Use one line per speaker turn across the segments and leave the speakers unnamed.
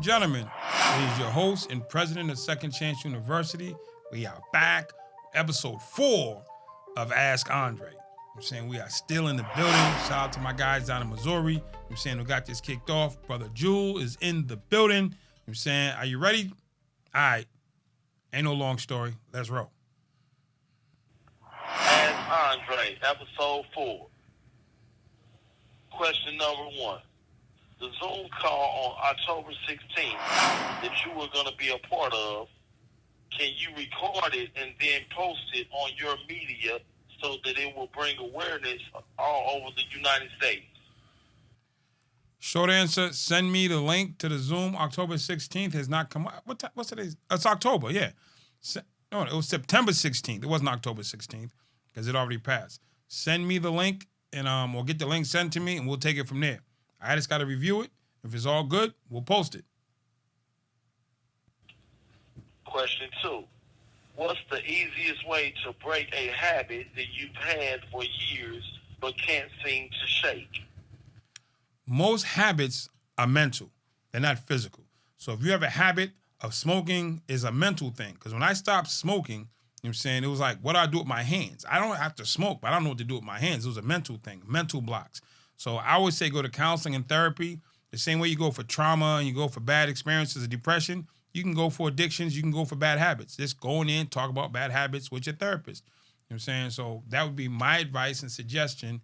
gentlemen, it is your host and president of Second Chance University. We are back, episode 4 of Ask Andre. I'm saying we are still in the building. Shout out to my guys down in Missouri. I'm saying who got this kicked off. Brother Jewel is in the building. I'm saying, are you ready? All right. Ain't no long story. Let's roll.
Ask Andre, episode 4. Question number 1. The Zoom call on October 16th that you were going to be a part of, can you record it and then post it on your media so that it will bring awareness all over the United States?
Short answer, send me the link to the Zoom. October 16th has not come out. What's today? It's October, yeah. No, it was September 16th. It wasn't October 16th because it already passed. Send me the link and or get the link sent to me and we'll take it from there. I just got to review it. If it's all good, we'll post it.
Question 2. What's the easiest way to break a habit that you've had for years but can't seem to shake?
Most habits are mental. They're not physical. So if you have a habit of smoking, is a mental thing. Because when I stopped smoking, you know what I'm saying, it was like, what do I do with my hands? I don't have to smoke, but I don't know what to do with my hands. It was a mental thing, mental blocks. So I always say go to counseling and therapy. The same way you go for trauma and you go for bad experiences of depression, you can go for addictions, you can go for bad habits. Just go in, talk about bad habits with your therapist. You know what I'm saying? So that would be my advice and suggestion.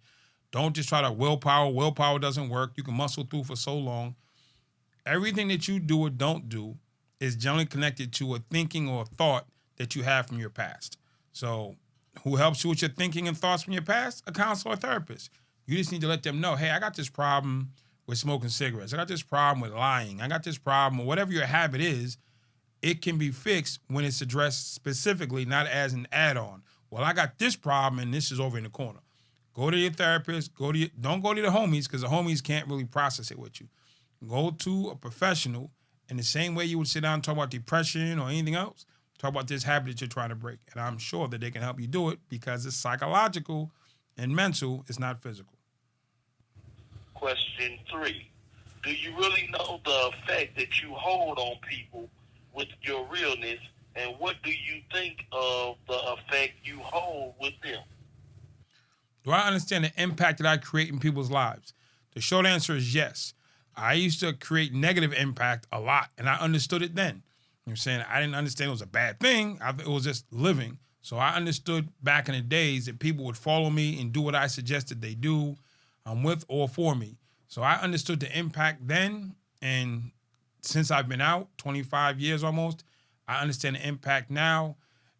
Don't just try to willpower. Willpower doesn't work. You can muscle through for so long. Everything that you do or don't do is generally connected to a thinking or a thought that you have from your past. So who helps you with your thinking and thoughts from your past? A counselor or therapist. You just need to let them know, hey, I got this problem with smoking cigarettes. I got this problem with lying. I got this problem, or whatever your habit is, it can be fixed when it's addressed specifically, not as an add-on. Well, I got this problem and this is over in the corner. Go to your therapist. Don't go to the homies because the homies can't really process it with you. Go to a professional in the same way you would sit down and talk about depression or anything else. Talk about this habit that you're trying to break. And I'm sure that they can help you do it because it's psychological and mental. It's not physical.
Question 3. Do you really know the effect that you hold on people with your realness, and what do you think of the effect you hold with them?
Do I understand the impact that I create in people's lives? The short answer is yes. I used to create negative impact a lot, and I understood it then. You know what I'm saying? I didn't understand it was a bad thing. It was just living. So I understood back in the days that people would follow me and do what I suggested they do with or for me. So I understood the impact then, and since I've been out, 25 years almost, I understand the impact now,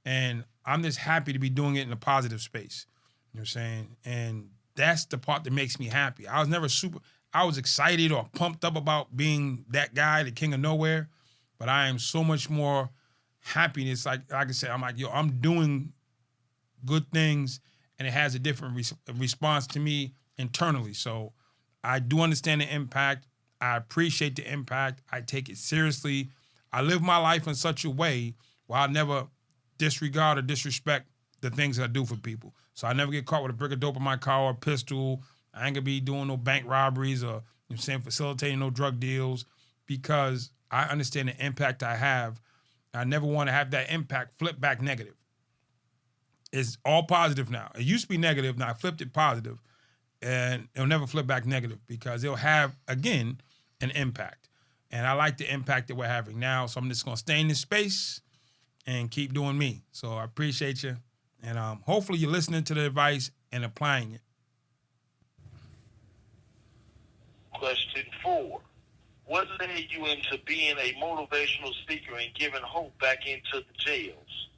and I'm just happy to be doing it in a positive space. You know what I'm saying? And that's the part that makes me happy. I was excited or pumped up about being that guy, the king of nowhere, but I am so much more happiness. Like I said, I'm like, I'm doing good things, and it has a different response to me internally. So I do understand the impact. I appreciate the impact. I take it seriously. I live my life in such a way where I never disregard or disrespect the things that I do for people. So I never get caught with a brick of dope in my car or a pistol. I ain't gonna be doing no bank robberies or, you know what I'm saying, facilitating no drug deals because I understand the impact I have. I never want to have that impact flip back negative. It's all positive now. It used to be negative, now I flipped it positive, and it'll never flip back negative because it'll have, again, an impact. And I like the impact that we're having now, so I'm just gonna stay in this space and keep doing me. So I appreciate you. And hopefully you're listening to the advice and applying it.
Question 4. What led you into being a motivational speaker and giving hope back into the jails?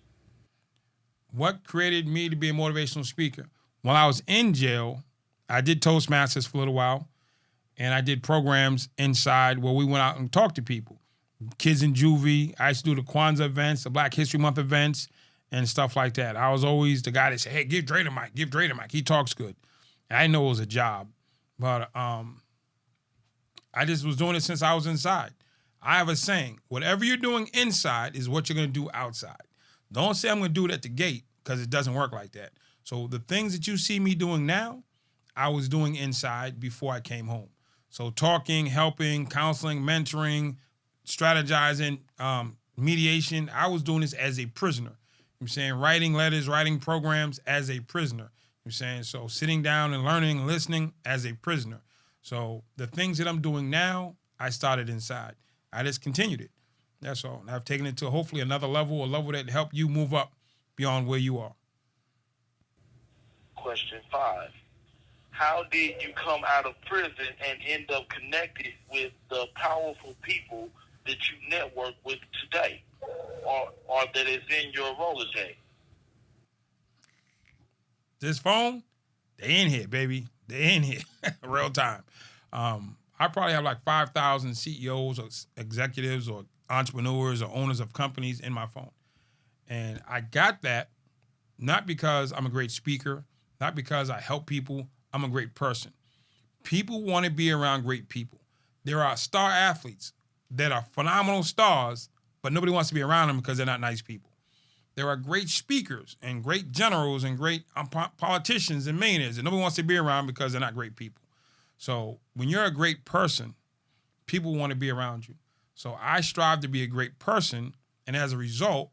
What created me to be a motivational speaker? While I was in jail, I did Toastmasters for a little while, and I did programs inside where we went out and talked to people. Kids in juvie. I used to do the Kwanzaa events, the Black History Month events, and stuff like that. I was always the guy that said, hey, give Dre the mic, give Dre the mic. He talks good. And I didn't know it was a job, but I just was doing it since I was inside. I have a saying, whatever you're doing inside is what you're going to do outside. Don't say I'm going to do it at the gate because it doesn't work like that. So the things that you see me doing now, I was doing inside before I came home. So talking, helping, counseling, mentoring, strategizing, mediation. I was doing this as a prisoner. I'm saying writing letters, writing programs as a prisoner. I'm saying so sitting down and learning and listening as a prisoner. So the things that I'm doing now, I started inside. I just continued it. That's all. And I've taken it to hopefully another level, a level that help you move up beyond where you are.
Question 5. How did you come out of prison and end up connected with the powerful people that you network with today, or that is in your Rolodex?
This phone, they in here, baby. They in here, real time. I probably have like 5,000 CEOs or executives or entrepreneurs or owners of companies in my phone. And I got that not because I'm a great speaker, not because I help people. I'm a great person. People want to be around great people. There are star athletes that are phenomenal stars, but nobody wants to be around them because they're not nice people. There are great speakers and great generals and great politicians and millionaires that nobody wants to be around because they're not great people. So when you're a great person, people want to be around you. So I strive to be a great person, and as a result,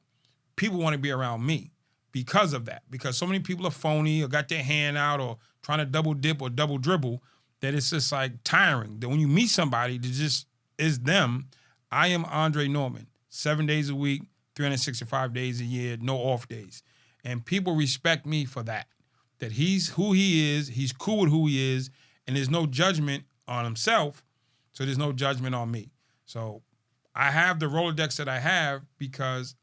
people want to be around me because of that. Because so many people are phony or got their hand out or trying to double dip or double dribble that it's just like tiring. That when you meet somebody that just is them, I am Andre Norman, 7 days a week, 365 days a year, no off days. And people respect me for that. That he's who he is, he's cool with who he is, and there's no judgment on himself, so there's no judgment on me. So I have the Rolodex that I have because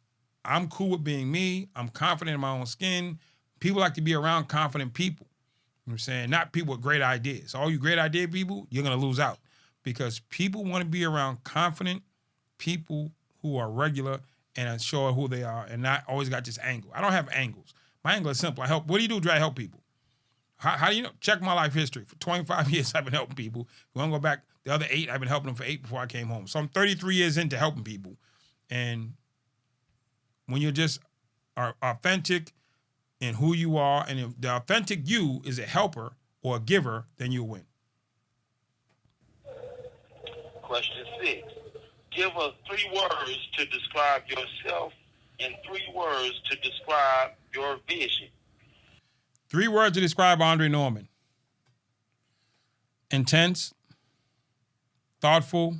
I'm cool with being me. I'm confident in my own skin. People like to be around confident people. You know what I'm saying? Not people with great ideas. All you great idea people, you're going to lose out because people want to be around confident people who are regular and are sure who they are and not always got this angle. I don't have angles. My angle is simple. I help. What do you do? I help people. How do you know? Check my life history. For 25 years, I've been helping people. You want to go back the other 8, I've been helping them for 8 before I came home. So I'm 33 years into helping people. And when you're just are authentic in who you are, and if the authentic you is a helper or a giver, then you'll win.
Question 6. Give us 3 words to describe yourself and 3 words to describe your vision.
3 words to describe Andre Norman. Intense, thoughtful,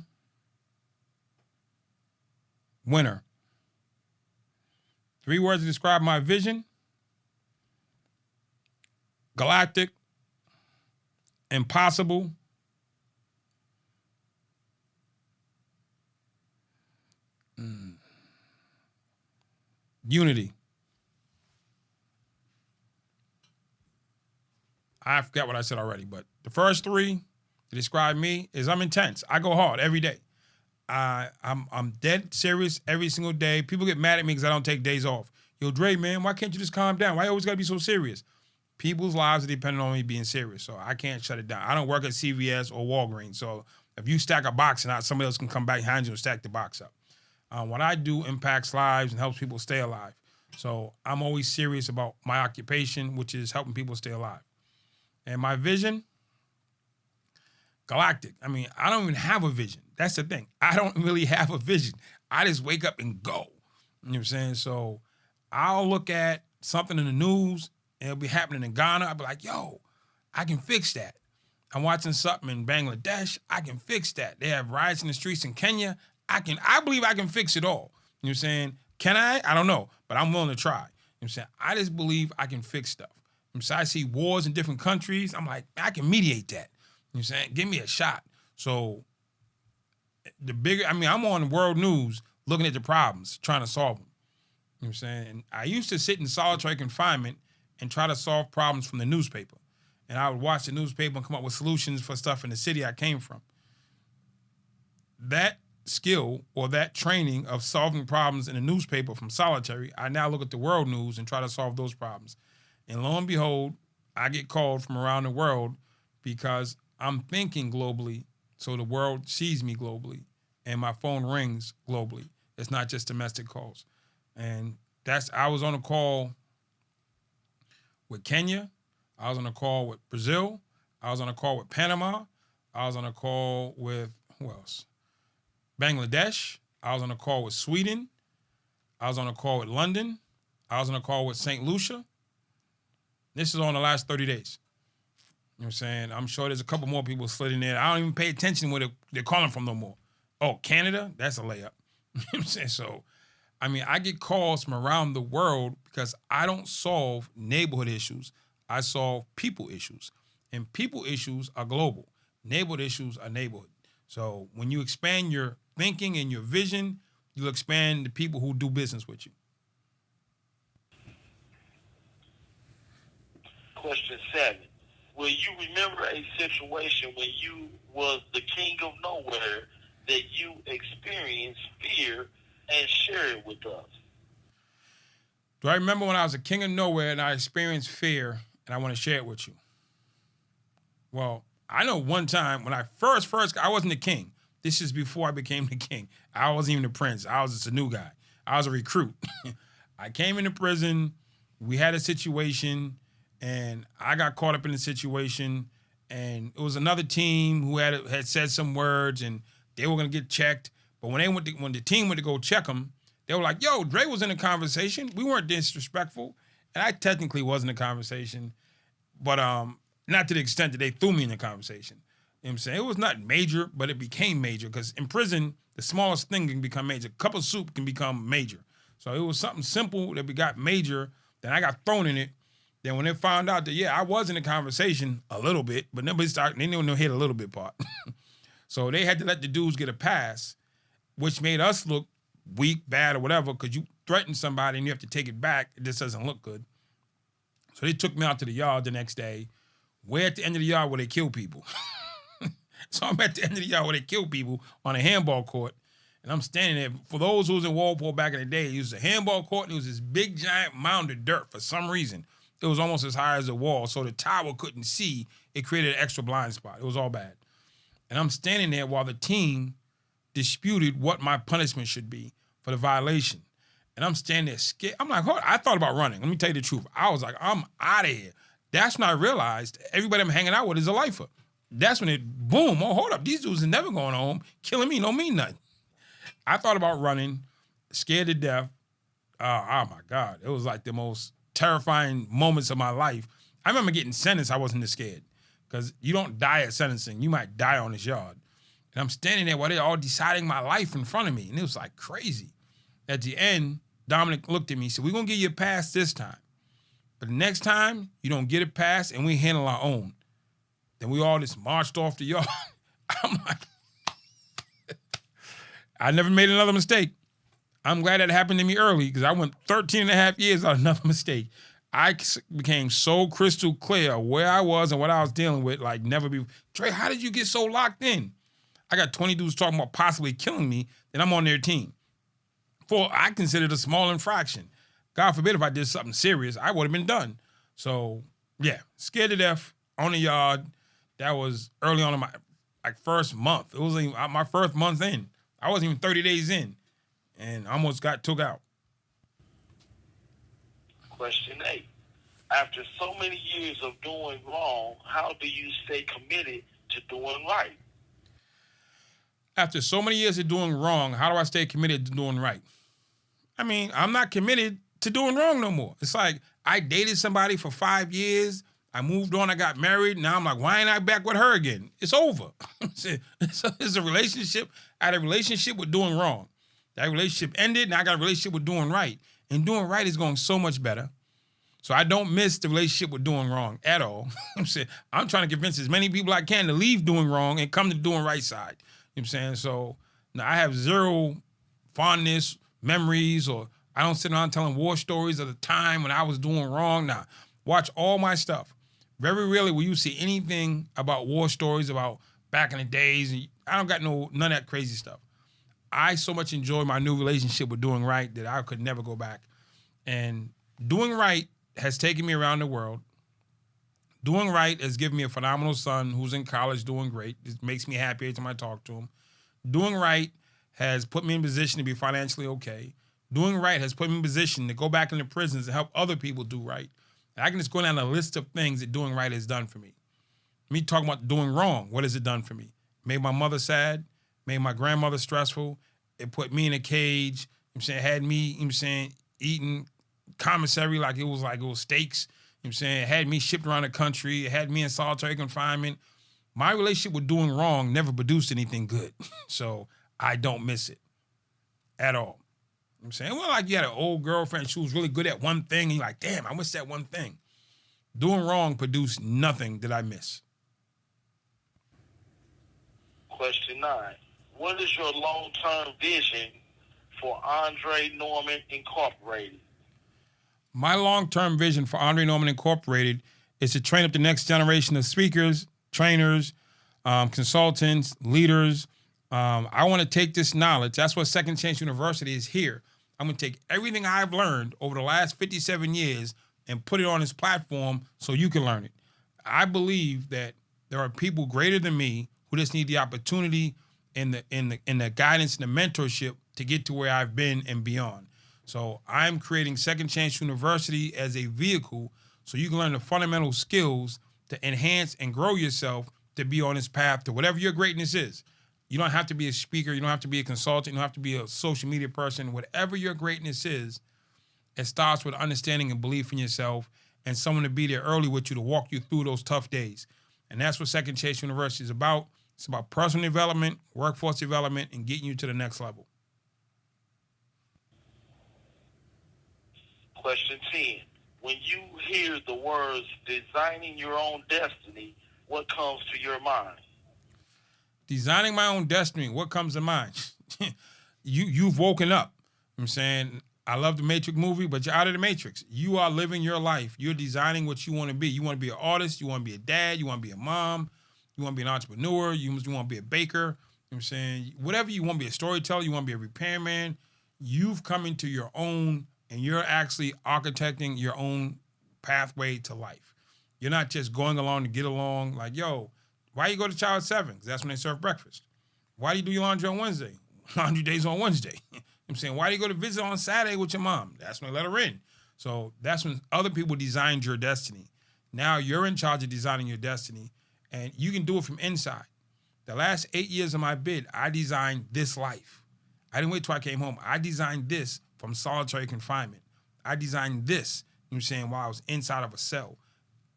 winner. 3 words to describe my vision. Galactic, impossible, unity. I forgot what I said already, but the first 3 to describe me is I'm intense. I go hard every day. I'm dead serious every single day. People get mad at me because I don't take days off. Yo, Dre, man, why can't you just calm down? Why you always got to be so serious? People's lives are dependent on me being serious, so I can't shut it down. I don't work at CVS or Walgreens, so if you stack a box and somebody else can come back behind you and stack the box up. What I do impacts lives and helps people stay alive. So I'm always serious about my occupation, which is helping people stay alive. And my vision, galactic. I mean, I don't even have a vision. That's the thing. I don't really have a vision. I just wake up and go. You know what I'm saying? So I'll look at something in the news, and it'll be happening in Ghana. I'll be like, yo, I can fix that. I'm watching something in Bangladesh. I can fix that. They have riots in the streets in Kenya. I believe I can fix it all. You know what I'm saying? Can I? I don't know, but I'm willing to try. You know what I'm saying? I just believe I can fix stuff. So I see wars in different countries. I'm like, I can mediate that. You know what I'm saying? Give me a shot. So I'm on world news looking at the problems, trying to solve them. You know what I'm saying? And I used to sit in solitary confinement and try to solve problems from the newspaper. And I would watch the newspaper and come up with solutions for stuff in the city I came from. That skill or that training of solving problems in the newspaper from solitary, I now look at the world news and try to solve those problems. And lo and behold, I get called from around the world because I'm thinking globally, so the world sees me globally, and my phone rings globally. It's not just domestic calls. And I was on a call with Kenya. I was on a call with Brazil. I was on a call with Panama. I was on a call with, who else? Bangladesh. I was on a call with Sweden. I was on a call with London. I was on a call with St. Lucia. This is on the last 30 days. You know what I'm saying? I'm sure there's a couple more people slid in there. I don't even pay attention where they're calling from no more. Oh, Canada? That's a layup. You know what I'm saying? So, I mean, I get calls from around the world because I don't solve neighborhood issues. I solve people issues. And people issues are global. Neighborhood issues are neighborhood. So when you expand your thinking and your vision, you'll expand the people who do business with you.
Question 7. Will you remember a situation when you was the king of nowhere that you experienced fear and share it with us?
Do I remember when I was a king of nowhere and I experienced fear and I want to share it with you? Well, I know one time when I first, I wasn't the king. This is before I became the king. I wasn't even the prince. I was just a new guy. I was a recruit. I came into prison. We had a situation, and I got caught up in the situation. And it was another team who had said some words, and they were gonna get checked. But when the team went to go check them, they were like, "Yo, Dre was in the conversation. We weren't disrespectful," and I technically was in the conversation, but not to the extent that they threw me in the conversation. You know what I'm saying? It was not major, but it became major because in prison, the smallest thing can become major. A cup of soup can become major. So it was something simple that we got major. Then I got thrown in it. Then when they found out that, yeah, I was in the conversation a little bit, but nobody started, they didn't hit a little bit part. So they had to let the dudes get a pass, which made us look weak, bad, or whatever, because you threaten somebody and you have to take it back. It just doesn't look good. So they took me out to the yard the next day. We're at the end of the yard where they kill people. So I'm at the end of the yard where they kill people on a handball court. And I'm standing there. For those who was in Walpole back in the day, it was a handball court and it was this big giant mound of dirt for some reason. It was almost as high as the wall, so the tower couldn't see. It created an extra blind spot. It was all bad. And I'm standing there while the team disputed what my punishment should be for the violation. And I'm standing there scared. I'm like, hold on. I thought about running. Let me tell you the truth. I was like, I'm out of here. That's when I realized everybody I'm hanging out with is a lifer. That's when it, boom, oh, hold up. These dudes are never going home. Killing me don't mean nothing. I thought about running, scared to death. Oh my God. It was like the most terrifying moments of my life. I remember getting sentenced. I wasn't this scared because you don't die at sentencing. You might die on this yard. And I'm standing there while they're all deciding my life in front of me. And it was like crazy. At the end, Dominic looked at me and said, we're going to give you a pass this time. But the next time, you don't get a pass and we handle our own. Then we all just marched off the yard. I'm like, I never made another mistake. I'm glad that happened to me early because I went 13 and a half years on another mistake. I became so crystal clear where I was and what I was dealing with like never before. Dre, how did you get so locked in? I got 20 dudes talking about possibly killing me, and I'm on their team. For I considered a small infraction. God forbid if I did something serious, I would have been done. So, yeah, scared to death on the yard. That was early on in my first month. It was my first month in. I wasn't even 30 days in, and I almost got took out.
Question 8. After so many years of doing wrong, how do you stay committed to doing right?
After so many years of doing wrong, how do I stay committed to doing right? I mean, I'm not committed to doing wrong no more. It's like I dated somebody for 5 years. I moved on. I got married. Now I'm like, why ain't I back with her again? It's over. It's a relationship. I had a relationship with doing wrong. That relationship ended. Now I got a relationship with doing right. And doing right is going so much better. So I don't miss the relationship with doing wrong at all. I'm trying to convince as many people I can to leave doing wrong and come to doing right side. You know what I'm saying? So now I have zero fondness, memories, or I don't sit around telling war stories of the time when I was doing wrong. Now, watch all my stuff. Very rarely will you see anything about war stories about back in the days. I don't got none of that crazy stuff. I so much enjoy my new relationship with doing right that I could never go back. And doing right has taken me around the world. Doing right has given me a phenomenal son who's in college doing great. It makes me happy every time I talk to him. Doing right has put me in position to be financially okay. Doing right has put me in position to go back into prisons and help other people do right. And I can just go down a list of things that doing right has done for me. Me talking about doing wrong, what has it done for me? Made my mother sad, made my grandmother stressful. It put me in a cage. You know what I'm saying, had me, you know what I'm saying, eating commissary like it was steaks. You know what I'm saying, it had me shipped around the country. It had me in solitary confinement. My relationship with doing wrong never produced anything good. So I don't miss it at all. You know what I'm saying, well, like you had an old girlfriend, she was really good at one thing, and you're like, damn, I miss that one thing. Doing wrong produced nothing that I miss.
Question 9. What is your long-term vision for Andre Norman Incorporated?
My long-term vision for Andre Norman Incorporated is to train up the next generation of speakers, trainers, consultants, leaders. I want to take this knowledge. That's what Second Chance University is here. I'm going to take everything I've learned over the last 57 years and put it on this platform so you can learn it. I believe that there are people greater than me who just need the opportunity and the guidance and the mentorship to get to where I've been and beyond. So I'm creating Second Chance University as a vehicle so you can learn the fundamental skills to enhance and grow yourself to be on this path to whatever your greatness is. You don't have to be a speaker. You don't have to be a consultant. You don't have to be a social media person. Whatever your greatness is, it starts with understanding and belief in yourself and someone to be there early with you to walk you through those tough days. And that's what Second Chance University is about. It's about personal development, workforce development, and getting you to the next level.
Question 10. When you hear the words designing your own destiny, what comes to your mind?
Designing my own destiny, what comes to mind? You've woken up. You know what I'm saying, I love the Matrix movie, but you're out of the Matrix. You are living your life. You're designing what you want to be. You want to be an artist. You want to be a dad. You want to be a mom. You want to be an entrepreneur. You want to be a baker. You know what I'm saying? Whatever you want to be, a storyteller. You want to be a repairman. You've come into your own, and you're actually architecting your own pathway to life. You're not just going along to get along. Like, yo, why you go to chow at 7? Because that's when they serve breakfast. Why do you do your laundry on Wednesday? Laundry day's on Wednesday. You know what I'm saying, why do you go to visit on Saturday with your mom? That's when they let her in. So that's when other people designed your destiny. Now you're in charge of designing your destiny, and you can do it from inside. The last 8 years of my bid, I designed this life. I didn't wait till I came home. I designed this from solitary confinement. I designed this, you know what I'm saying, while I was inside of a cell.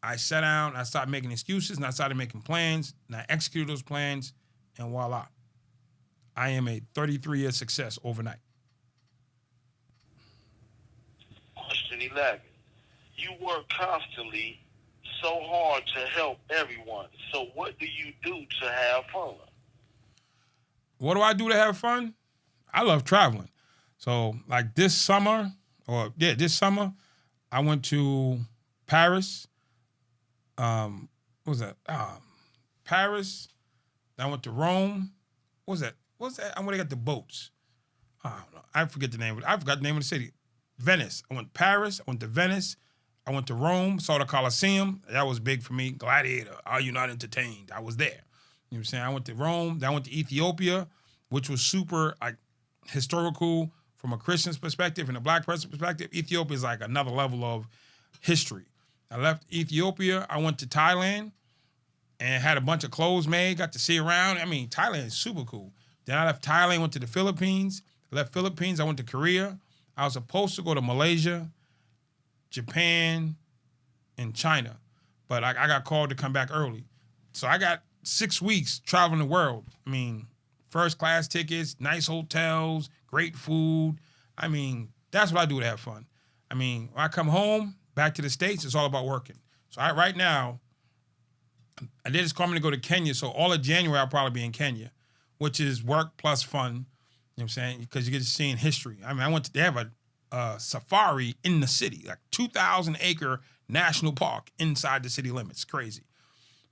I sat down, I started making excuses, and I started making plans, and I executed those plans, and voila. I am a 33-year success overnight.
Question 11. You work constantly so hard to help everyone. So what do you do to have fun?
What do I do to have fun? I love traveling. So like this summer, I went to Paris. What was that? Paris. I went to Rome. What was that? I went to get the boats. I don't know. I forget the name. I forgot the name of the city. Venice. I went to Paris. I went to Venice. I went to Rome. Saw the Colosseum. That was big for me. Gladiator. Are you not entertained? I was there. You know what I'm saying? I went to Rome. Then I went to Ethiopia, which was super like historical from a Christian's perspective and a black person's perspective. Ethiopia is like another level of history. I left Ethiopia. I went to Thailand and had a bunch of clothes made. Got to see around. I mean, Thailand is super cool. Then I left Thailand, went to the Philippines. I left Philippines. I went to Korea. I was supposed to go to Malaysia, Japan, and China, but I got called to come back early. So I got 6 weeks traveling the world. I mean, first class tickets, nice hotels, great food. I mean, that's what I do to have fun. I mean, when I come home, back to the States, it's all about working. So right now, I did just call me to go to Kenya, so all of January I'll probably be in Kenya, which is work plus fun. You know what I'm saying? Because you get to see in history. I mean, they have a safari in the city, like 2,000-acre national park inside the city limits. Crazy.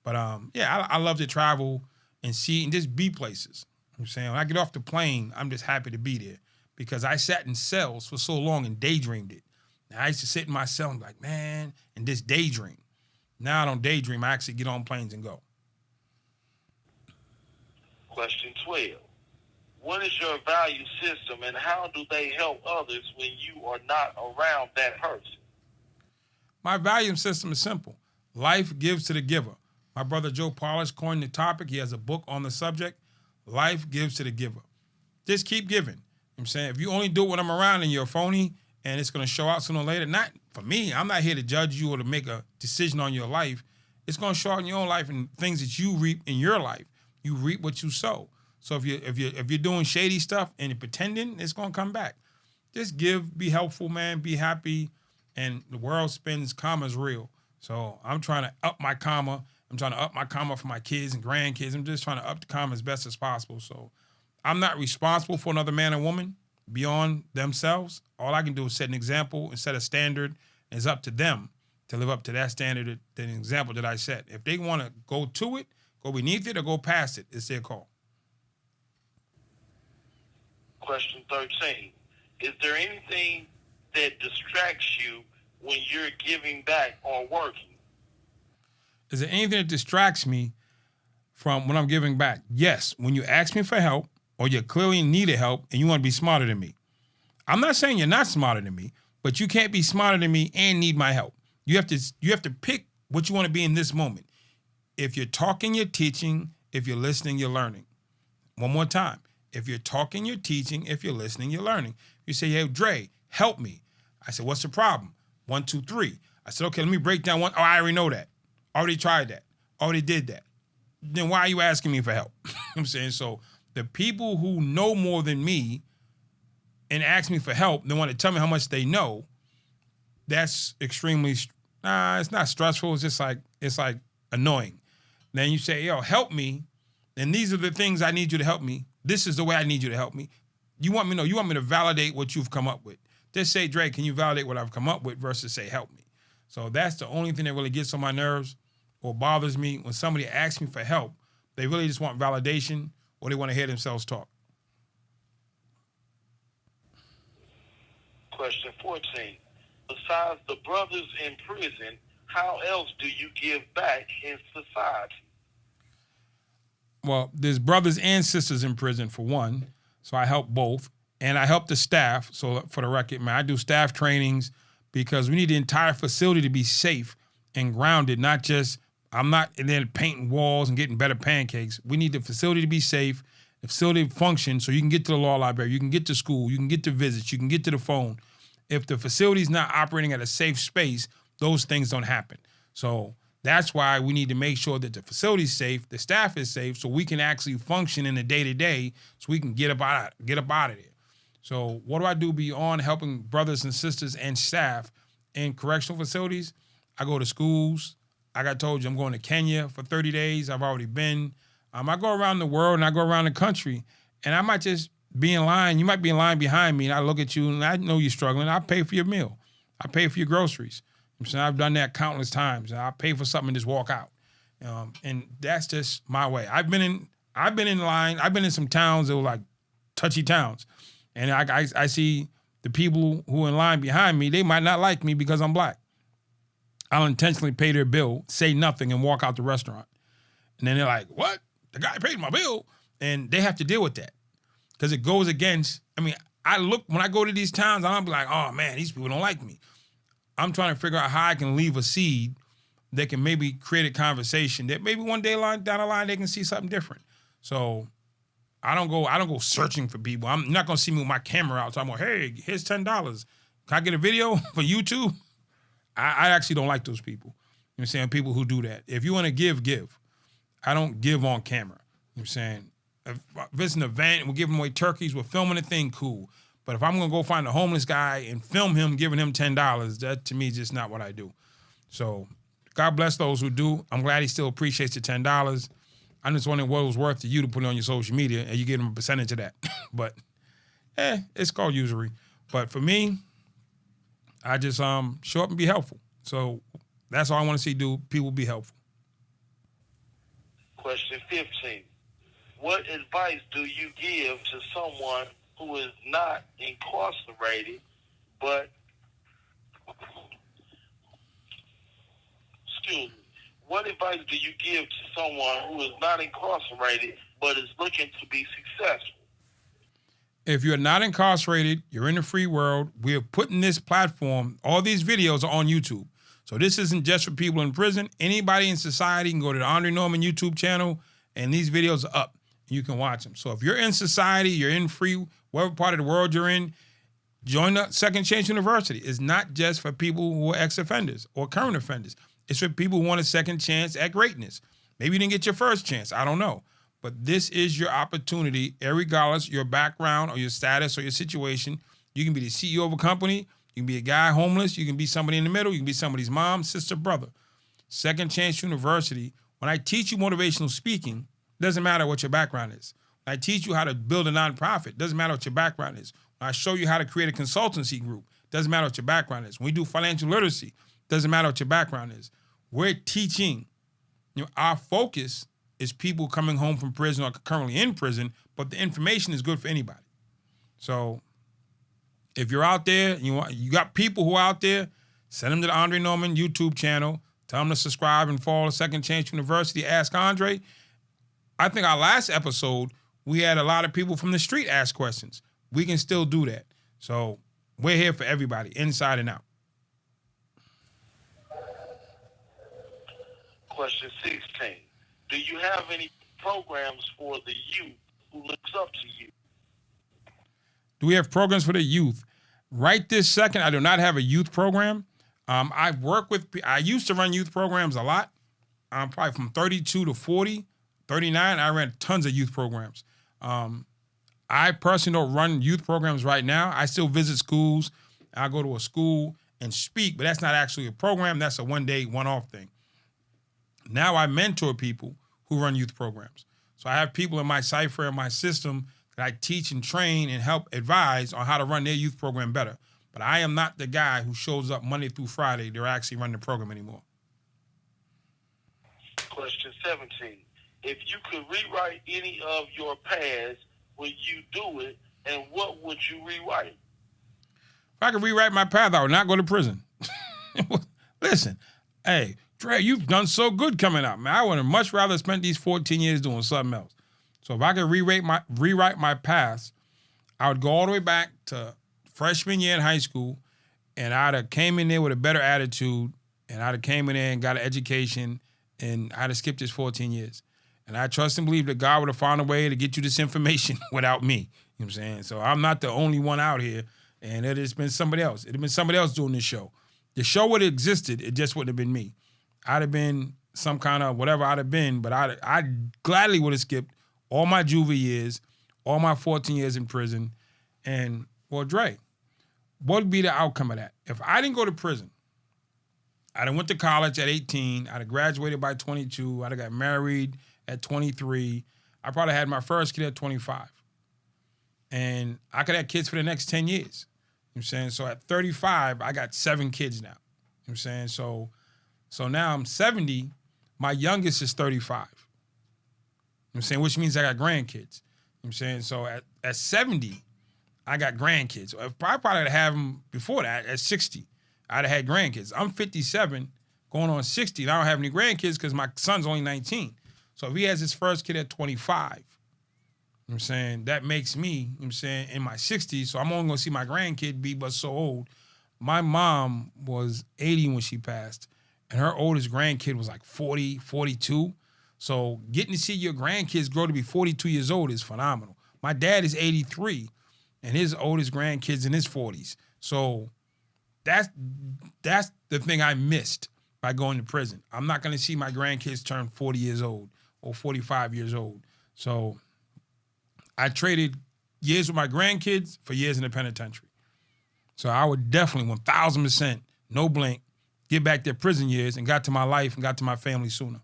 But I love to travel and see and just be places. You know what I'm saying? When I get off the plane, I'm just happy to be there because I sat in cells for so long and daydreamed it. Now, I used to sit in my cell and be like, man, and just daydream. Now I don't daydream. I actually get on planes and go.
Question 12. What is your value system and how do they help others when you are not around that person?
My value system is simple. Life gives to the giver. My brother Joe Polish coined the topic. He has a book on the subject. Life gives to the giver. Just keep giving. You know what I'm saying? If you only do it when I'm around and you're a phony and it's going to show out sooner or later, not for me, I'm not here to judge you or to make a decision on your life. It's going to show out in your own life and things that you reap in your life. You reap what you sow. So if you're doing shady stuff and you're pretending, it's going to come back. Just give, be helpful, man, be happy, and the world spins. Karma's real. So I'm trying to up my karma. I'm trying to up my karma for my kids and grandkids. I'm just trying to up the karma as best as possible. So I'm not responsible for another man or woman beyond themselves. All I can do is set an example and set a standard. And it's up to them to live up to that standard, the example that I set. If they want to go to it, go beneath it, or go past it, it's their call.
Question 13. Is there anything that distracts you when you're giving back or working?
Is there anything that distracts me from when I'm giving back? Yes. When you ask me for help or you clearly needed help and you want to be smarter than me. I'm not saying you're not smarter than me, but you can't be smarter than me and need my help. You have to pick what you want to be in this moment. If you're talking, you're teaching. If you're listening, you're learning. One more time. If you're talking, you're teaching. If you're listening, you're learning. You say, hey, Dre, help me. I said, what's the problem? 1, 2, 3. I said, okay, let me break down one. Oh, I already know that. Already tried that. Already did that. Then why are you asking me for help? You know what I'm saying? So the people who know more than me and ask me for help, they want to tell me how much they know, that's extremely, it's not stressful. It's just it's like annoying. Then you say, yo, help me. And these are the things I need you to help me. This is the way I need you to help me. You want me to validate what you've come up with. Just say, Dre, can you validate what I've come up with versus say, help me. So that's the only thing that really gets on my nerves or bothers me when somebody asks me for help. They really just want validation or they want to hear themselves talk.
Question 14. Besides the brothers in prison, how else do you give back in society?
Well, there's brothers and sisters in prison for one, so I help both. And I help the staff. So for the record, man, I do staff trainings because we need the entire facility to be safe and grounded, not just, I'm not in there painting walls and getting better pancakes. We need the facility to be safe, the facility to function so you can get to the law library, you can get to school, you can get to visits, you can get to the phone. If the facility's not operating at a safe space, those things don't happen. So that's why we need to make sure that the facility's safe, the staff is safe, so we can actually function in the day-to-day so we can get up out of there. So what do I do beyond helping brothers and sisters and staff in correctional facilities? I go to schools. Like I told you, I'm going to Kenya for 30 days. I've already been. I go around the world and I go around the country. And I might just be in line. You might be in line behind me and I look at you and I know you're struggling. I pay for your meal. I pay for your groceries. I've done that countless times. I pay for something and just walk out. And that's just my way. I've been in line. I've been in some towns that were like touchy towns. And I see the people who are in line behind me, they might not like me because I'm black. I'll intentionally pay their bill, say nothing, and walk out the restaurant. And then they're like, what? The guy paid my bill? And they have to deal with that. Because it goes against, when I go to these towns, I'll be like, oh man, these people don't like me. I'm trying to figure out how I can leave a seed that can maybe create a conversation that maybe one day down the line they can see something different. So I don't go searching for people. I'm not gonna see me with my camera out talking about, hey, here's $10. Can I get a video for YouTube? I actually don't like those people. You know what I'm saying? People who do that. If you want to give. I don't give on camera. You know what I'm saying? If it's an event and we're giving away turkeys, we're filming a thing, cool. But if I'm gonna go find a homeless guy and film him giving him $10, that to me is just not what I do. So God bless those who do. I'm glad he still appreciates the $10. I'm just wondering what it was worth to you to put it on your social media and you give him a percentage of that. But it's called usury. But for me, I just show up and be helpful. So that's all I want to see people be helpful.
Question 15. What advice do you give to someone who is not incarcerated, but, what advice do you give to someone who is not incarcerated, but is looking to be successful?
If you're not incarcerated, you're in the free world, we're putting this platform, all these videos are on YouTube. So this isn't just for people in prison. Anybody in society can go to the Andre Norman YouTube channel, and these videos are up. You can watch them. So if you're in society, you're in free, whatever part of the world you're in, join the Second Chance University. It's not just for people who are ex-offenders or current offenders. It's for people who want a second chance at greatness. Maybe you didn't get your first chance. I don't know. But this is your opportunity, regardless your background or your status or your situation. You can be the CEO of a company. You can be a guy homeless. You can be somebody in the middle. You can be somebody's mom, sister, brother. Second Chance University, when I teach you motivational speaking, doesn't matter what your background is. When I teach you how to build a nonprofit, doesn't matter what your background is. When I show you how to create a consultancy group, doesn't matter what your background is. When we do financial literacy, doesn't matter what your background is. We're teaching. Our focus is people coming home from prison or currently in prison, but the information is good for anybody. So if you're out there, you got people who are out there, send them to the Andre Norman YouTube channel. Tell them to subscribe and follow Second Chance University. Ask Andre. I think our last episode, we had a lot of people from the street ask questions. We can still do that. So we're here for everybody, inside and out.
Question 16. Do you have any programs for the youth who looks up to you?
Do we have programs for the youth? Right this second, I do not have a youth program. I used to run youth programs a lot. Probably from 32 to 40, 39, I ran tons of youth programs. I personally don't run youth programs right now. I still visit schools. I go to a school and speak, but that's not actually a program. That's a one-day, one-off thing. Now I mentor people who run youth programs. So I have people in my cipher and my system that I teach and train and help advise on how to run their youth program better. But I am not the guy who shows up Monday through Friday to actually run the program anymore.
Question 17. If you could rewrite any of your past, would you do it, and what would you rewrite?
If I could rewrite my path, I would not go to prison. Listen, hey, Dre, you've done so good coming out, man. I would have much rather spent these 14 years doing something else. So if I could rewrite my past, I would go all the way back to freshman year in high school, and I'd have came in there with a better attitude, and I'd have came in there and got an education, and I'd have skipped this 14 years. And I trust and believe that God would have found a way to get you this information without me. You know what I'm saying? So I'm not the only one out here, and it has been somebody else. It would have been somebody else doing this show. The show would have existed. It just wouldn't have been me. I'd have been some kind of whatever I'd have been, but I gladly would have skipped all my juvie years, all my 14 years in prison. And, well, Dre, what would be the outcome of that? If I didn't go to prison, I'd have went to college at 18. I'd have graduated by 22. I'd have got married at 23. I probably had my first kid at 25. And I could have kids for the next 10 years. You know what I'm saying? So at 35, I got 7 kids now. You know what I'm saying? So now I'm 70. My youngest is 35. You know what I'm saying? Which means I got grandkids. You know what I'm saying? So at 70, I got grandkids. I probably would have them before that at 60. I'd have had grandkids. I'm 57, going on 60, and I don't have any grandkids because my son's only 19. So if he has his first kid at 25, you know what I'm saying, that makes me, you know what I'm saying, in my 60s, so I'm only going to see my grandkid be but so old. My mom was 80 when she passed, and her oldest grandkid was like 40, 42. So getting to see your grandkids grow to be 42 years old is phenomenal. My dad is 83, and his oldest grandkid's in his 40s. So that's the thing I missed by going to prison. I'm not going to see my grandkids turn 40 years old or 45 years old. So I traded years with my grandkids for years in the penitentiary. So I would definitely 1,000%, no blink, get back their prison years and got to my life and got to my family sooner.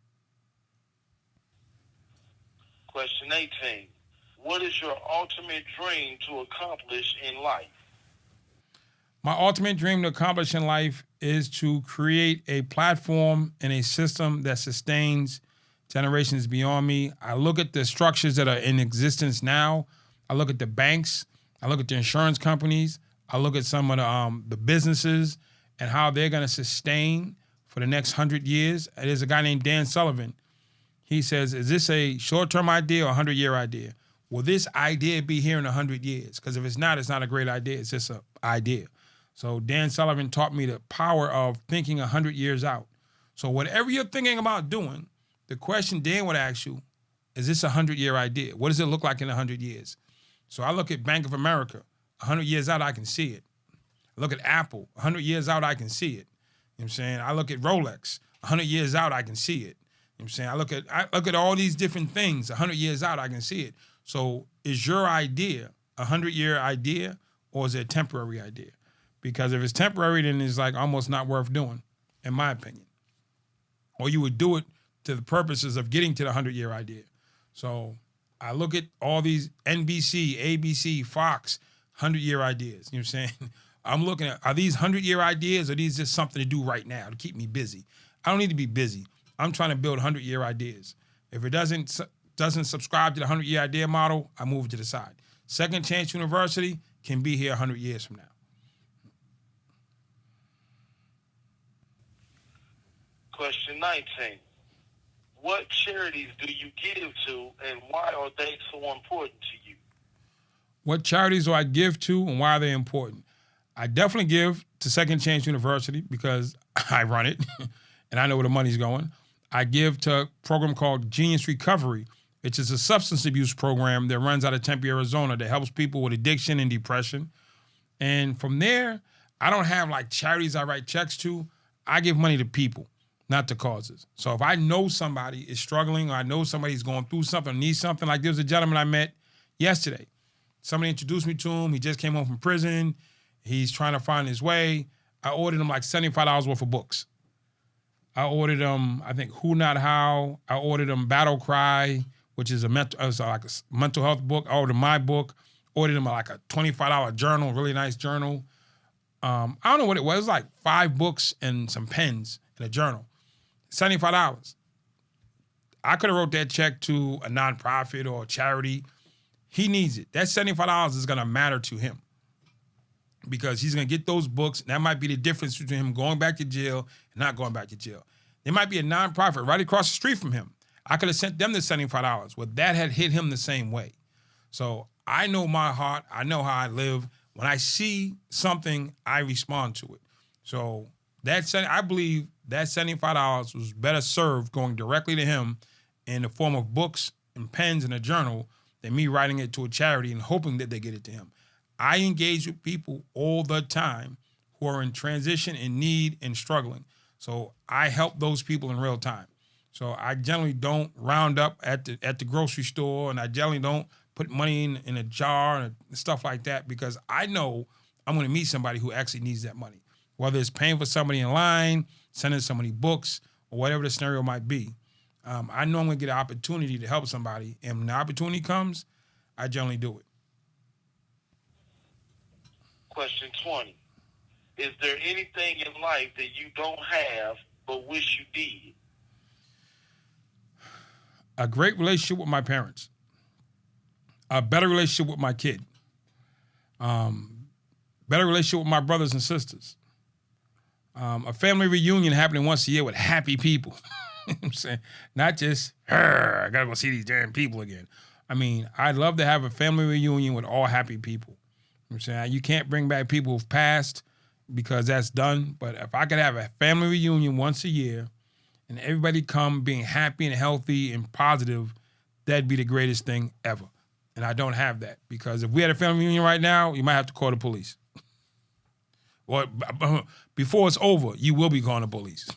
Question 18. What is your ultimate dream to accomplish in life?
My ultimate dream to accomplish in life is to create a platform and a system that sustains generations beyond me. I look at the structures that are in existence now. I look at the banks. I look at the insurance companies. I look at some of the businesses and how they're going to sustain for the next 100 years. There's a guy named Dan Sullivan. He says, is this a short-term idea or a 100-year idea? Will this idea be here in 100 years? Because if it's not a great idea. It's just an idea. So Dan Sullivan taught me the power of thinking 100 years out. So whatever you're thinking about doing, the question Dan would ask you is this a 100-year idea? What does it look like in 100 years? So I look at Bank of America. 100 years out, I can see it. I look at Apple. 100 years out, I can see it. You know what I'm saying? I look at Rolex. 100 years out, I can see it. You know what I'm saying? I look at all these different things. 100 years out, I can see it. So is your idea a 100-year idea, or is it a temporary idea? Because if it's temporary, then it's like almost not worth doing, in my opinion. Or you would do it to the purposes of getting to the 100-year idea. So I look at all these NBC, ABC, Fox, 100-year ideas. You know what I'm saying? I'm looking at, are these 100-year ideas, or are these just something to do right now to keep me busy? I don't need to be busy. I'm trying to build 100-year ideas. If it doesn't subscribe to the 100-year idea model, I move it to the side. Second Chance University can be here 100 years from now.
Question 19. What charities do you give to, and why are they so important to you?
What charities do I give to, and why are they important? I definitely give to Second Chance University because I run it, and I know where the money's going. I give to a program called Genius Recovery, which is a substance abuse program that runs out of Tempe, Arizona, that helps people with addiction and depression. And from there, I don't have like charities I write checks to. I give money to people, not to causes. So if I know somebody is struggling, or I know somebody's going through something, needs something, like there was a gentleman I met yesterday. Somebody introduced me to him. He just came home from prison. He's trying to find his way. I ordered him like $75 worth of books. I ordered him, I think, Who Not How. I ordered him Battle Cry, which is like a mental health book. I ordered my book. Ordered him like a $25 journal, really nice journal. I don't know what it was. It was like 5 books and some pens and a journal. $75. I could have wrote that check to a nonprofit or a charity. He needs it. That $75 is going to matter to him because he's going to get those books. And that might be the difference between him going back to jail and not going back to jail. There might be a nonprofit right across the street from him. I could have sent them the $75. Well, that had hit him the same way. So I know my heart. I know how I live. When I see something, I respond to it. So I believe that $75 was better served going directly to him in the form of books and pens and a journal than me writing it to a charity and hoping that they get it to him. I engage with people all the time who are in transition, in need, and struggling. So I help those people in real time. So I generally don't round up at the grocery store, and I generally don't put money in a jar and stuff like that because I know I'm going to meet somebody who actually needs that money. Whether it's paying for somebody in line, sending somebody books, or whatever the scenario might be. I know I'm going to get an opportunity to help somebody, and when the opportunity comes, I generally do it.
Question 20. Is there anything in life that you don't have but wish you did?
A great relationship with my parents. A better relationship with my kid. Better relationship with my brothers and sisters. A family reunion happening once a year with happy people. You know what I'm saying? Not just, I gotta go see these damn people again. I mean, I'd love to have a family reunion with all happy people. You know what I'm saying? You can't bring back people who've passed because that's done. But if I could have a family reunion once a year and everybody come being happy and healthy and positive, that'd be the greatest thing ever. And I don't have that because if we had a family reunion right now, you might have to call the police. Or before it's over, you will be calling the police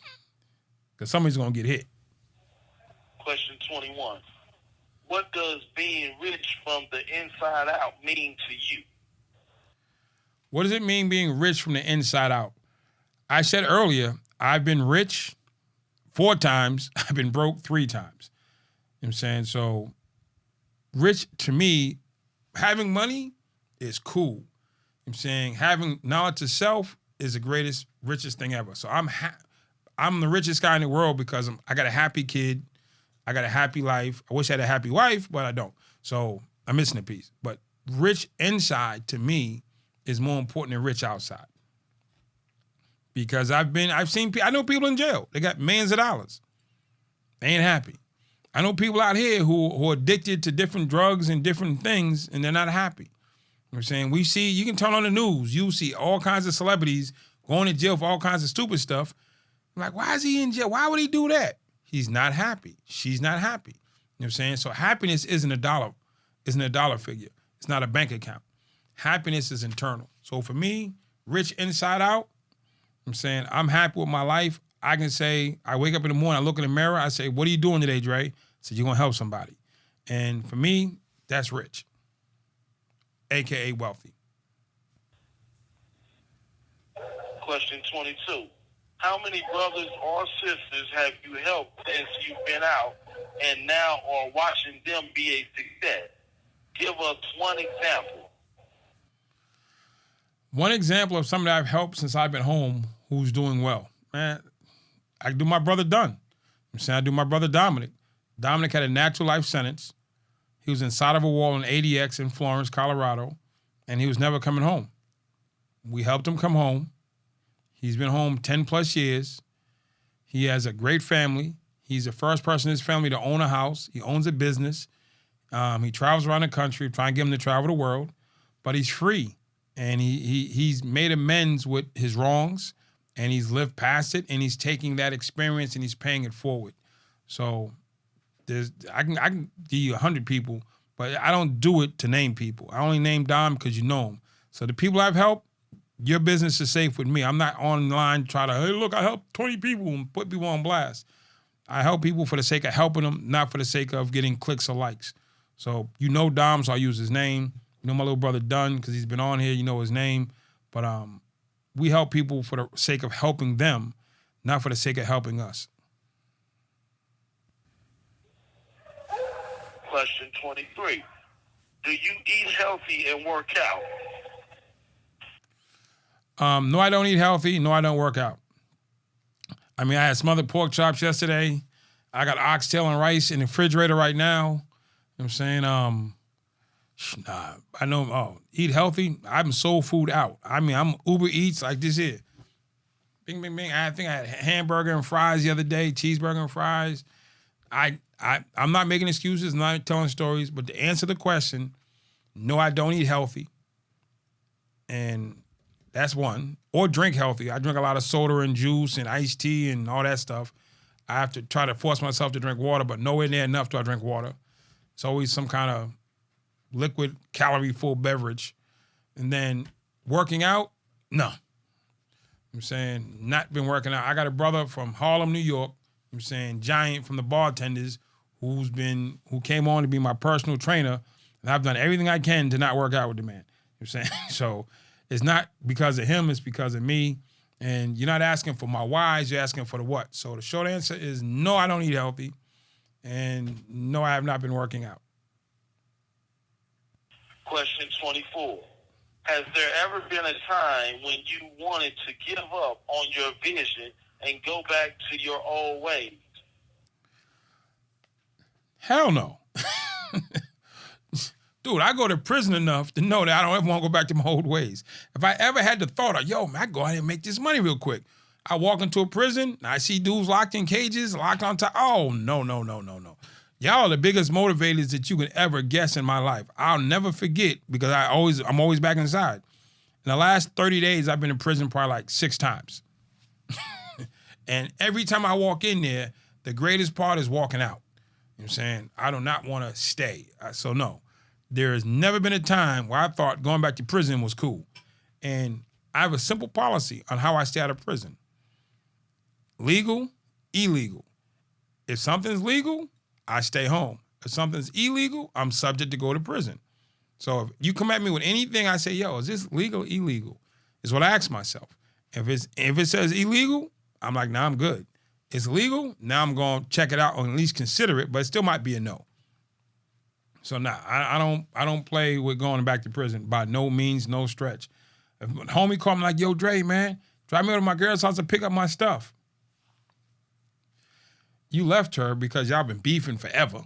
because somebody's going to get hit.
Question 21. What does being rich from the inside out mean to you?
What does it mean being rich from the inside out? I said earlier, I've been rich 4 times. I've been broke 3 times. You know what I'm saying? So rich to me, having money is cool. You know what I'm saying? Having knowledge of self is the greatest, richest thing ever. So I'm the richest guy in the world because I got a happy kid. I got a happy life. I wish I had a happy wife, but I don't. So I'm missing a piece. But rich inside to me is more important than rich outside. Because I know people in jail. They got millions of dollars. They ain't happy. I know people out here who are addicted to different drugs and different things, and they're not happy. You know what I'm saying? You can turn on the news. You see all kinds of celebrities going to jail for all kinds of stupid stuff. I'm like, why is he in jail? Why would he do that? He's not happy. She's not happy. what I'm saying? So happiness isn't a dollar figure. It's not a bank account. Happiness is internal. So for me, rich inside out, I'm saying I'm happy with my life. I can say, I wake up in the morning, I look in the mirror, I say, what are you doing today, Dre? I said, you're going to help somebody. And for me, that's rich, AKA wealthy.
Question 22. How many brothers or sisters have you helped since you've been out and now are watching them be a success? Give us one example.
One example of somebody I've helped since I've been home who's doing well. Man, I do my brother Dunn. I'm saying I do my brother Dominic. Dominic had a natural life sentence. He was inside of a wall in ADX in Florence, Colorado, and he was never coming home. We helped him come home. He's been home 10 plus years. He has a great family. He's the first person in his family to own a house. He owns a business. He travels around the country, trying to get him to travel the world, but he's free. And he's made amends with his wrongs, and he's lived past it, and he's taking that experience and he's paying it forward. So I can give you 100 people, but I don't do it to name people. I only name Dom because you know him. So the people I've helped, your business is safe with me. I'm not online trying to, hey, look, I helped 20 people and put people on blast. I help people for the sake of helping them, not for the sake of getting clicks or likes. So you know Dom, so I use his name. You know my little brother Dunn, because he's been on here, you know his name. But we help people for the sake of helping them, not for the sake of helping us.
Question 23. Do you eat healthy and work out?
No, I don't eat healthy. No, I don't work out. I mean, I had smothered pork chops yesterday. I got oxtail and rice in the refrigerator right now. You know what I'm saying? Nah, I know, eat healthy. I'm soul food out. I mean, I'm Uber Eats like this here. Bing, bing, bing. I think I had hamburger and fries the other day, cheeseburger and fries. I'm not making excuses, not telling stories, but to answer the question, no, I don't eat healthy. And that's one. Or drink healthy. I drink a lot of soda and juice and iced tea and all that stuff. I have to try to force myself to drink water, but nowhere near enough do I drink water. It's always some kind of liquid, calorie-full beverage. And then working out, no. I'm saying not been working out. I got a brother from Harlem, New York, I'm saying Giant from the bartenders, who came on to be my personal trainer, and I've done everything I can to not work out with the man. You know what I'm saying? So it's not because of him, it's because of me. And you're not asking for my whys, you're asking for the what. So the short answer is no, I don't eat healthy. And no, I have not been working out.
Question 24. Has there ever been a time when you wanted to give up on your vision and go back to your old ways?
Hell no. Dude, I go to prison enough to know that I don't ever want to go back to my old ways. If I ever had the thought of, yo, man, I go ahead and make this money real quick. I walk into a prison, and I see dudes locked in cages, locked on top. Oh, no. Y'all are the biggest motivators that you could ever guess in my life. I'll never forget, because I'm always back inside. In the last 30 days, I've been in prison probably like 6 times. And every time I walk in there, the greatest part is walking out. You know what I'm saying? I do not want to stay. So no, there has never been a time where I thought going back to prison was cool. And I have a simple policy on how I stay out of prison. Legal, illegal. If something's legal, I stay home. If something's illegal, I'm subject to go to prison. So if you come at me with anything, I say, yo, is this legal or illegal? Is what I ask myself. If it says illegal, I'm like, nah, I'm good. It's legal, now I'm going to check it out or at least consider it, but it still might be a no. So nah, I don't play with going back to prison by no means, no stretch. If a homie called me like, yo, Dre, man, drive me over to my girl's house to pick up my stuff. You left her because y'all been beefing forever,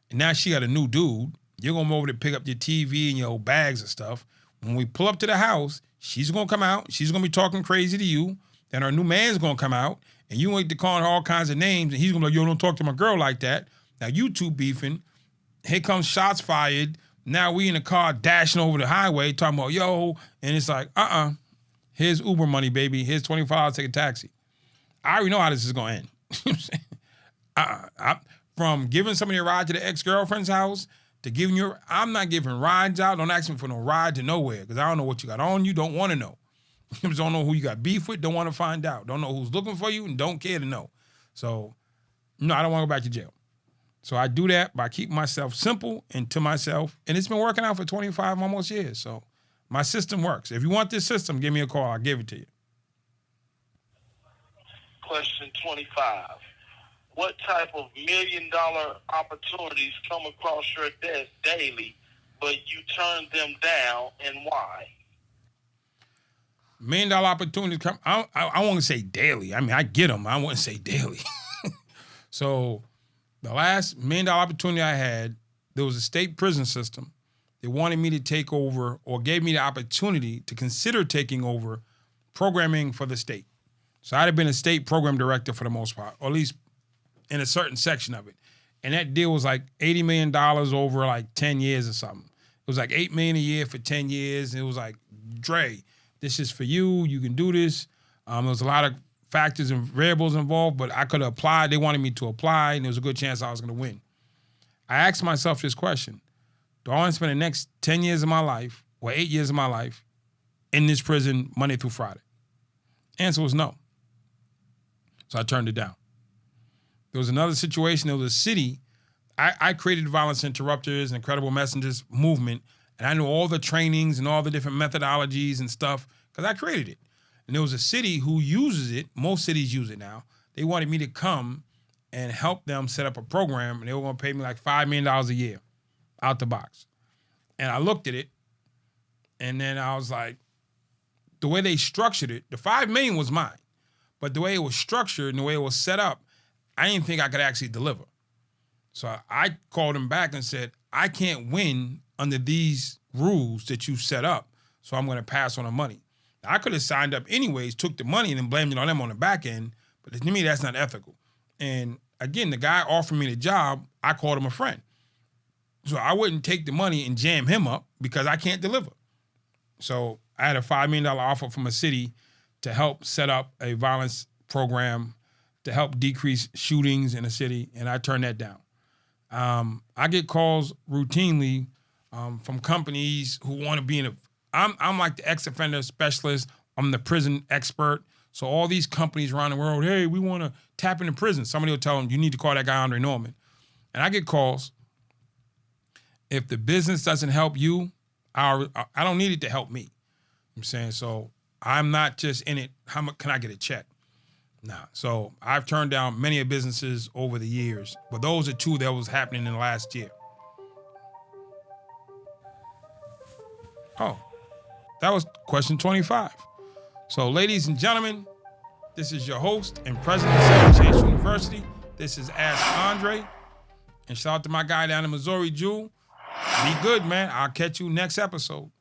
and now she got a new dude. You're going to go over to pick up your TV and your bags and stuff. When we pull up to the house, she's going to come out. She's going to be talking crazy to you. Then her new man's going to come out, and you ain't to call her all kinds of names, and he's going to be like, yo, don't talk to my girl like that. Now you two beefing. Here comes shots fired. Now we in the car dashing over the highway talking about, yo, and it's like, here's Uber money, baby. Here's $25, take a taxi. I already know how this is going to end. You know what I'm saying? from giving somebody a ride to the ex-girlfriend's house to giving you, I'm not giving rides out. Don't ask me for no ride to nowhere because I don't know what you got on you, don't want to know. You don't know who you got beef with, don't want to find out. Don't know who's looking for you and don't care to know. So, no, I don't want to go back to jail. So I do that by keeping myself simple and to myself. And it's been working out for 25 almost years. So my system works. If you want this system, give me a call. I'll give it to you.
Question 25. What type of $1 million opportunities come across your desk daily, but you turn them down, and why?
$1 million opportunities come, I want to say daily. I mean, I get them. I wouldn't say daily. So the last $1 million opportunity I had, there was a state prison system. They wanted me to take over or gave me the opportunity to consider taking over programming for the state. So I'd have been a state program director for the most part, or at least in a certain section of it. And that deal was like $80 million over like 10 years or something. It was like $8 million a year for 10 years. And it was like, Dre, this is for you. You can do this. There was a lot of factors and variables involved, but I could have applied. They wanted me to apply, and there was a good chance I was going to win. I asked myself this question. Do I want to spend the next 10 years of my life or 8 years of my life in this prison Monday through Friday? Answer was no. So I turned it down. There was another situation. There was a city. I created the Violence Interrupters and Incredible Messengers movement, and I knew all the trainings and all the different methodologies and stuff because I created it. And there was a city who uses it. Most cities use it now. They wanted me to come and help them set up a program, and they were going to pay me like $5 million a year out the box. And I looked at it, and then I was like, the way they structured it, the $5 million was mine. But the way it was structured and the way it was set up, I didn't think I could actually deliver. So I called him back and said, I can't win under these rules that you set up, so I'm going to pass on the money. I could have signed up anyways, took the money, and then blamed it on them on the back end, but to me, that's not ethical. And again, the guy offered me the job, I called him a friend. So I wouldn't take the money and jam him up because I can't deliver. So I had a $5 million offer from a city to help set up a violence program to help decrease shootings in the city, and I turned that down. I get calls routinely from companies who want to be in a, I'm like the ex-offender specialist. I'm the prison expert. So all these companies around the world, hey, we want to tap into prison. Somebody will tell them, you need to call that guy Andre Norman. And I get calls. If the business doesn't help you, I don't need it to help me. You know what I'm saying? So I'm not just in it, how much can I get a check? Nah. So I've turned down many of businesses over the years, but those are two that was happening in the last year. Oh, that was question 25. So ladies and gentlemen, this is your host and president of Second Chance University. This is Ask Andre. And shout out to my guy down in Missouri, Jewel. Be good, man. I'll catch you next episode.